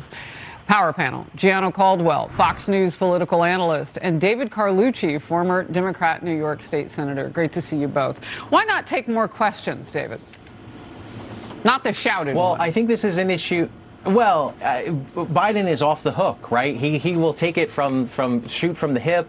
places. Power Panel, Gianno Caldwell, Fox News political analyst, and David Carlucci, former Democrat New York State Senator. Great to see you both. Why not take more questions, David? Not the shouted ones. Well, I think this is an issue. Well, Biden is off the hook, right? He will take it from shoot from the hip.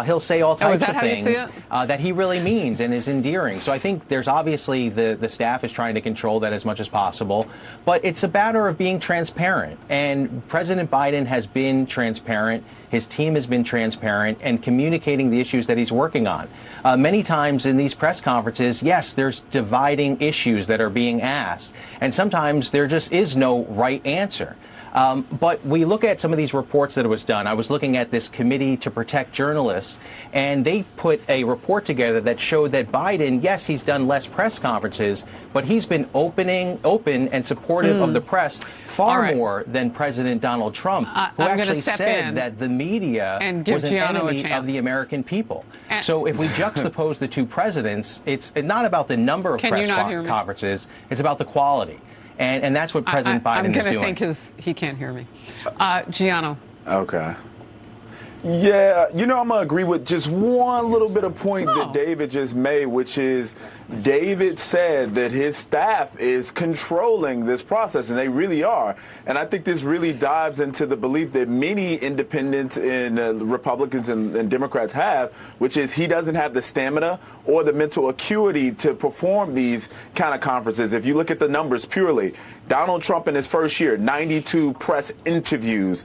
He'll say all types of things that he really means and is endearing. So I think there's obviously the staff is trying to control that as much as possible. But it's a matter of being transparent. And President Biden has been transparent. His team has been transparent and communicating the issues that he's working on. Many times in these press conferences, yes, there's dividing issues that are being asked. And sometimes there just is no right answer. But we look at some of these reports that was done. I was looking at this committee to protect journalists, and they put a report together that showed that Biden, yes, he's done less press conferences, but he's been open and supportive of the press far more than President Donald Trump, who actually said that the media was an enemy of the American people. So if we juxtapose the two presidents, it's not about the number of press conferences, it's about the quality. And that's what President Biden is doing. I'm going to think he can't hear me. Gianno. Okay. Yeah, I'm going to agree with just one little bit of point that David just made, which is David said that his staff is controlling this process, and they really are. And I think this really dives into the belief that many independents and Republicans and Democrats have, which is he doesn't have the stamina or the mental acuity to perform these kind of conferences. If you look at the numbers purely, Donald Trump in his first year, 92 press interviews.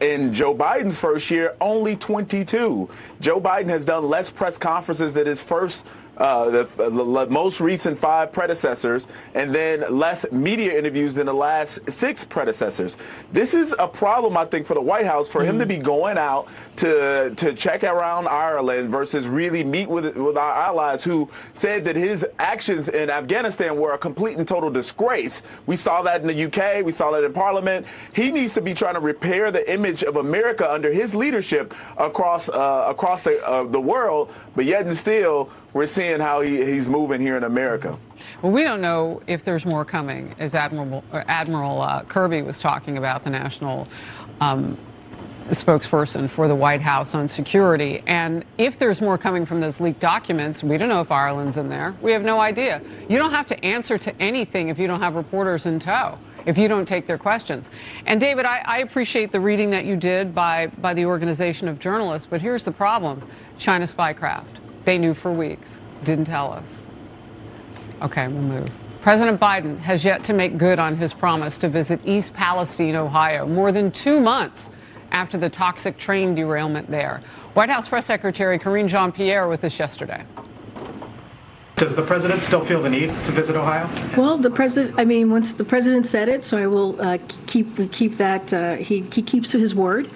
In Joe Biden's first year, only 22. Joe Biden has done less press conferences than his the most recent 5 predecessors, and then less media interviews than the last 6 predecessors. This is a problem, I think, for the White House, for him to be going out to check around Ireland versus really meet with our allies who said that his actions in Afghanistan were a complete and total disgrace. We saw that in the UK. We saw that in Parliament. He needs to be trying to repair the image of America under his leadership across the world, but yet and still, we're seeing how he's moving here in America. Well, we don't know if there's more coming, as Admiral Kirby was talking about, the national spokesperson for the White House on security. And if there's more coming from those leaked documents, we don't know if Ireland's in there. We have no idea. You don't have to answer to anything if you don't have reporters in tow, if you don't take their questions. And David, I appreciate the reading that you did by the Organization of Journalists, but here's the problem. China spycraft. They knew for weeks, didn't tell us. Okay, we'll move. President Biden has yet to make good on his promise to visit East Palestine, Ohio, more than 2 months after the toxic train derailment there. White House Press Secretary Karine Jean-Pierre with us yesterday. Does the president still feel the need to visit Ohio? Well, once the president said it, so I will keep that. He keeps to his word.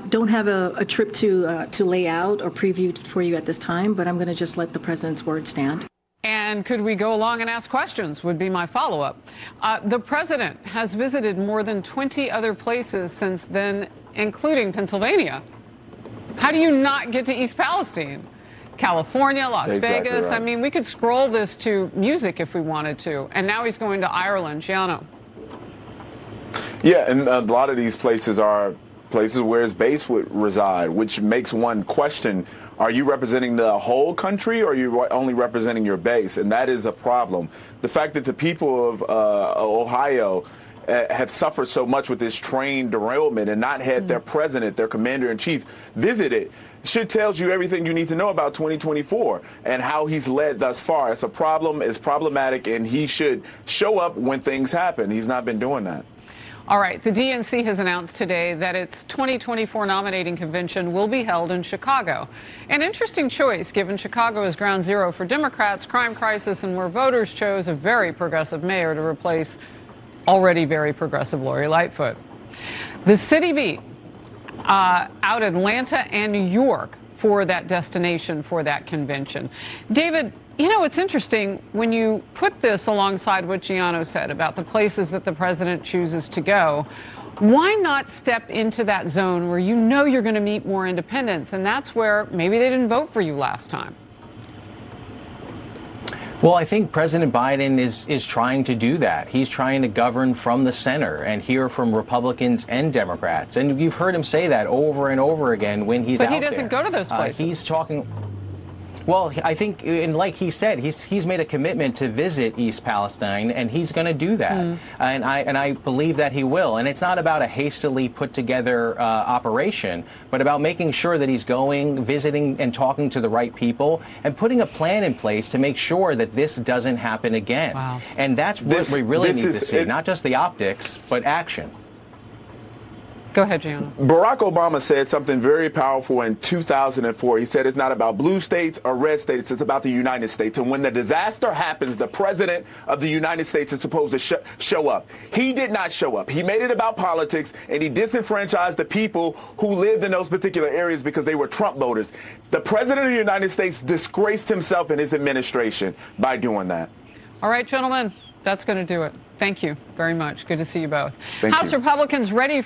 Don't have a trip to lay out or preview for you at this time, but I'm going to just let the president's word stand. And could we go along and ask questions would be my follow-up. The president has visited more than 20 other places since then, including Pennsylvania. How do you not get to East Palestine? California, Las Vegas. Right. I mean, we could scroll this to music if we wanted to. And now he's going to Ireland. Gianno. Yeah, and a lot of these places are places where his base would reside, which makes one question, are you representing the whole country or are you only representing your base? And that is a problem. The fact that the people of Ohio have suffered so much with this train derailment and not had their president, their commander-in-chief, visit it, should tells you everything you need to know about 2024 and how he's led thus far. It's a problem, it's problematic, and he should show up when things happen. He's not been doing that. All right. The DNC has announced today that its 2024 nominating convention will be held in Chicago. An interesting choice, given Chicago is ground zero for Democrats' crime crisis and where voters chose a very progressive mayor to replace already very progressive Lori Lightfoot. The city beat out Atlanta and New York for that destination, for that convention. David, it's interesting when you put this alongside what Gianno said about the places that the president chooses to go. Why not step into that zone where you're going to meet more independents? And that's where maybe they didn't vote for you last time. Well, I think President Biden is trying to do that. He's trying to govern from the center and hear from Republicans and Democrats. And you've heard him say that over and over again when he's out there. But he doesn't go to those places. He's talking. Well, I think, and like he said, he's made a commitment to visit East Palestine, and he's going to do that. And I believe that he will. And it's not about a hastily put together operation, but about making sure that he's going, visiting, and talking to the right people, and putting a plan in place to make sure that this doesn't happen again. Wow. And that's what we really need to see, not just the optics, but action. Go ahead, Gianna. Barack Obama said something very powerful in 2004. He said it's not about blue states or red states, it's about the United States. And when the disaster happens, the president of the United States is supposed to show up. He did not show up. He made it about politics, and he disenfranchised the people who lived in those particular areas because they were Trump voters. The president of the United States disgraced himself and his administration by doing that. All right, gentlemen, that's going to do it. Thank you very much. Good to see you both. Thank House you. Republicans ready